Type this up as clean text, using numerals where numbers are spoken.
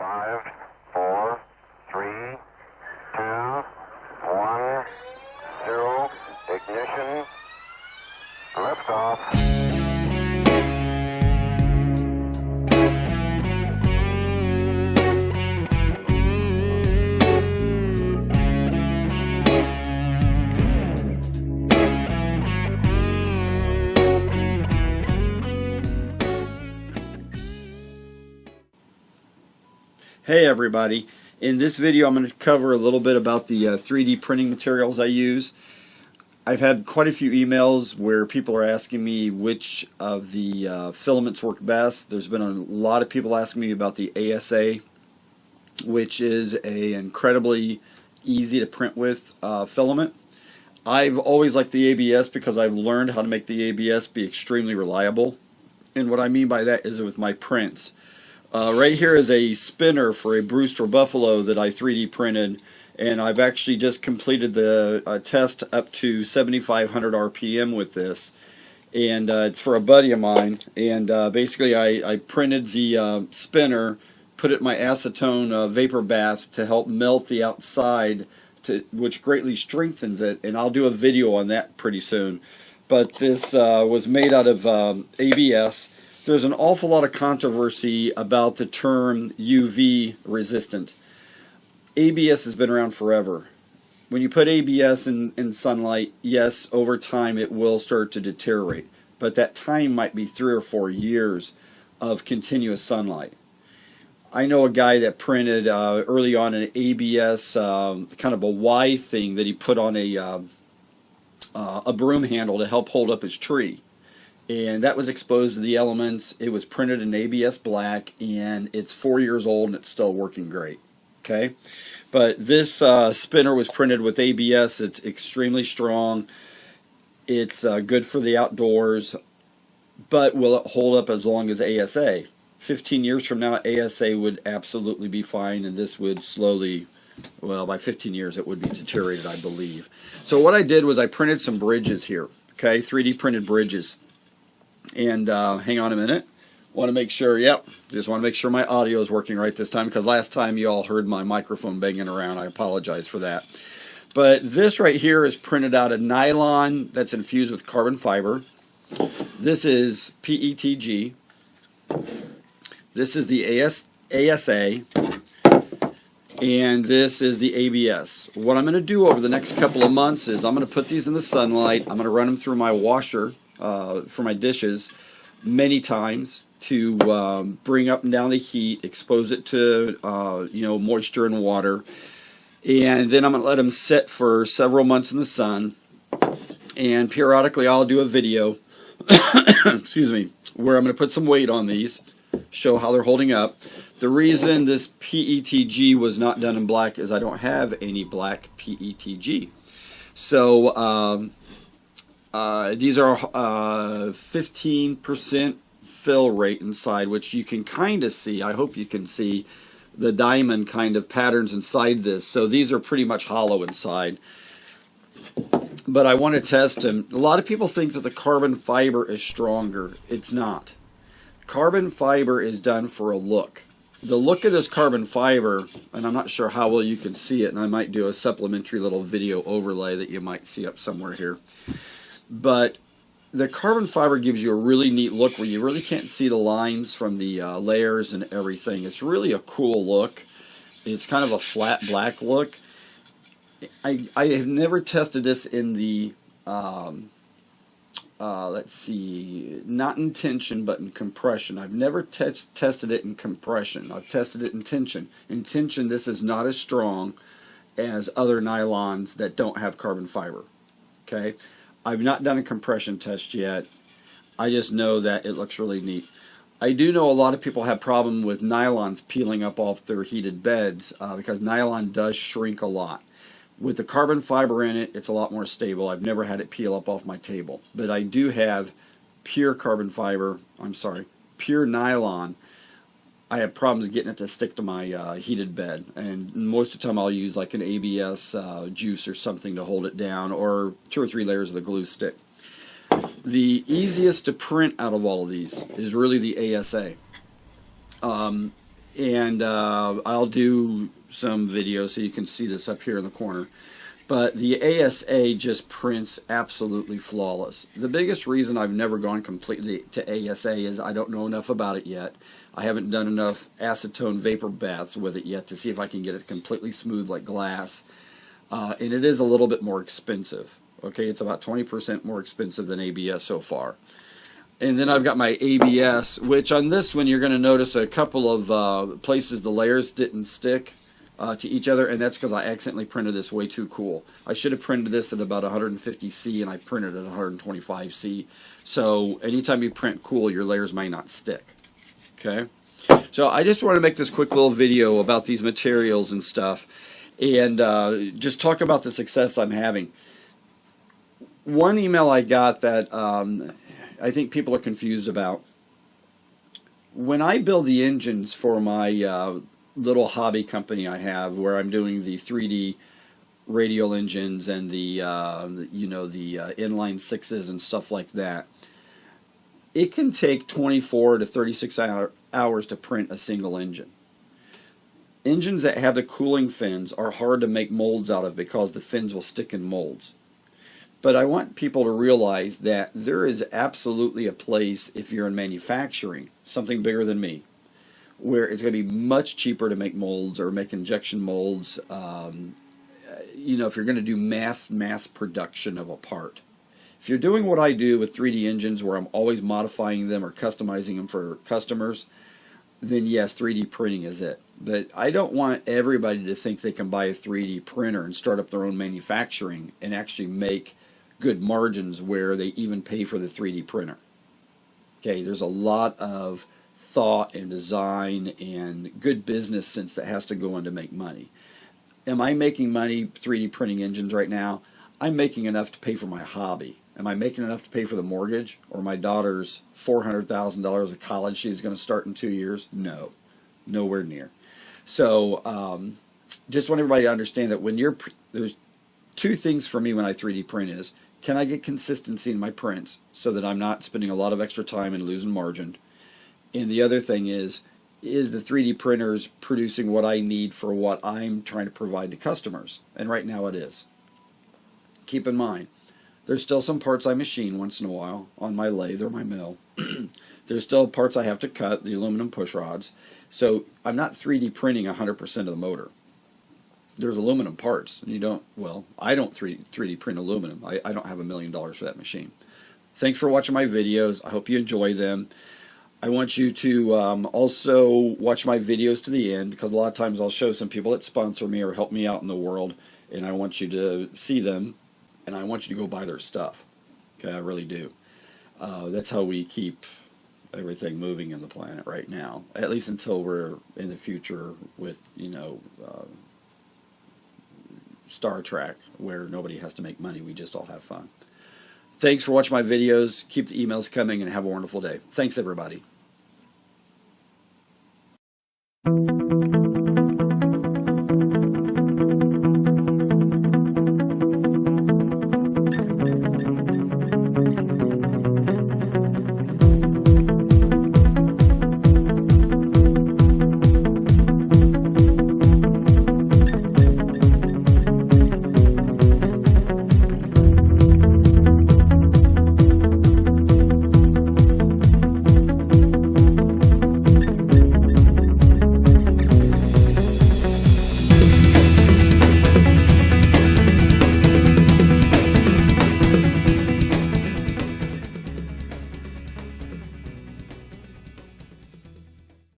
5, 4, 3, 2, 1, 0, ignition, liftoff. Hey everybody, in this video I'm going to cover a little bit about the 3D printing materials I use. I've had quite a few emails where people are asking me which of the filaments work best. There's been a lot of people asking me about the ASA, which is a incredibly easy to print with filament. I've always liked the ABS because I've learned how to make the ABS be extremely reliable, and what I mean by that is with my prints. Right here is a spinner for a Brewster Buffalo that I 3D printed, and I've actually just completed the test up to 7,500 RPM with this, and it's for a buddy of mine. And basically I printed the spinner, put it in my acetone vapor bath to help melt the outside, which greatly strengthens it, and I'll do a video on that pretty soon. But this was made out of ABS. There's an awful lot of controversy about the term UV resistant. ABS has been around forever. When you put ABS in sunlight, yes, over time it will start to deteriorate, but that time might be 3 or 4 years of continuous sunlight. I know a guy that printed early on an ABS kind of a Y thing that he put on a broom handle to help hold up his tree. And that was exposed to the elements. It was printed in ABS black, and it's 4 years old and it's still working great. Okay, but this spinner was printed with ABS. It's extremely strong. It's good for the outdoors, but will it hold up as long as ASA? 15 years from now, ASA would absolutely be fine, and this would slowly, well, by 15 years it would be deteriorated, I believe. So what I did was I printed some bridges here. Okay, 3D printed bridges. And hang on a minute. Want to make sure, yep, just want to make sure my audio is working right this time, because last time you all heard my microphone banging around. I apologize for that. But this right here is printed out of nylon that's infused with carbon fiber. This is PETG. This is the ASA. And this is the ABS. What I'm going to do over the next couple of months is I'm going to put these in the sunlight. I'm going to run them through my washer for my dishes many times to bring up and down the heat, expose it to moisture and water, and then I'm going to let them sit for several months in the sun. And periodically I'll do a video excuse me, where I'm going to put some weight on these, show how they're holding up. The reason this PETG was not done in black is I don't have any black PETG. So these are 15% fill rate inside, which you can kind of see. I hope you can see the diamond kind of patterns inside this. So these are pretty much hollow inside. But I want to test them. A lot of people think that the carbon fiber is stronger. It's not. Carbon fiber is done for a look. The look of this carbon fiber, and I'm not sure how well you can see it, and I might do a supplementary little video overlay that you might see up somewhere here. But the carbon fiber gives you a really neat look where you really can't see the lines from the layers and everything. It's really a cool look. It's kind of a flat black look. I have never tested this in the, let's see, not in tension but in compression. I've never tested it in compression. I've tested it in tension. In tension, this is not as strong as other nylons that don't have carbon fiber. Okay? I've not done a compression test yet. I just know that it looks really neat. I do know a lot of people have problem with nylons peeling up off their heated beds because nylon does shrink a lot. With the carbon fiber in it, it's a lot more stable. I've never had it peel up off my table. But I do have pure pure nylon. I have problems getting it to stick to my heated bed, and most of the time I'll use like an ABS juice or something to hold it down, or 2 or 3 layers of the glue stick. The easiest to print out of all of these is really the ASA. and I'll do some videos so you can see this up here in the corner. But the ASA just prints absolutely flawless. The biggest reason I've never gone completely to ASA is I don't know enough about it yet. I haven't done enough acetone vapor baths with it yet to see if I can get it completely smooth like glass. And it is a little bit more expensive. Okay, it's about 20% more expensive than ABS so far. And then I've got my ABS, which on this one you're going to notice a couple of places the layers didn't stick to each other, and that's because I accidentally printed this way too cool. I should have printed this at about 150C, and I printed at 125C. So anytime you print cool, your layers may not stick. Okay? So I just want to make this quick little video about these materials and stuff, and just talk about the success I'm having. One email I got that I think people are confused about. When I build the engines for my little hobby company I have, where I'm doing the 3D radial engines and the inline sixes and stuff like that, it can take 24 to 36 hours to print a single engine. Engines that have the cooling fins are hard to make molds out of because the fins will stick in molds. But I want people to realize that there is absolutely a place, if you're in manufacturing, something bigger than me, where it's going to be much cheaper to make molds or make injection molds, if you're going to do mass production of a part. If you're doing what I do with 3D engines, where I'm always modifying them or customizing them for customers, then yes, 3D printing is it. But I don't want everybody to think they can buy a 3D printer and start up their own manufacturing and actually make good margins where they even pay for the 3D printer. Okay, there's a lot of thought and design and good business sense that has to go in to make money. Am I making money 3D printing engines right now? I'm making enough to pay for my hobby. Am I making enough to pay for the mortgage or my daughter's $400,000 of college she's going to start in 2 years? No, nowhere near. So just want everybody to understand that when there's two things for me when I 3D print is, can I get consistency in my prints so that I'm not spending a lot of extra time and losing margin? And the other thing is the 3D printers producing what I need for what I'm trying to provide to customers? And right now it is. Keep in mind, there's still some parts I machine once in a while on my lathe or my mill. There's still parts I have to cut, the aluminum push rods. So I'm not 3D printing 100% of the motor. There's aluminum parts. And I don't 3D print aluminum. I don't have $1 million for that machine. Thanks for watching my videos. I hope you enjoy them. I want you to also watch my videos to the end, because a lot of times I'll show some people that sponsor me or help me out in the world, and I want you to see them, and I want you to go buy their stuff. Okay, I really do. That's how we keep everything moving in the planet right now, at least until we're in the future with, Star Trek, where nobody has to make money. We just all have fun. Thanks for watching my videos. Keep the emails coming and have a wonderful day. Thanks, everybody.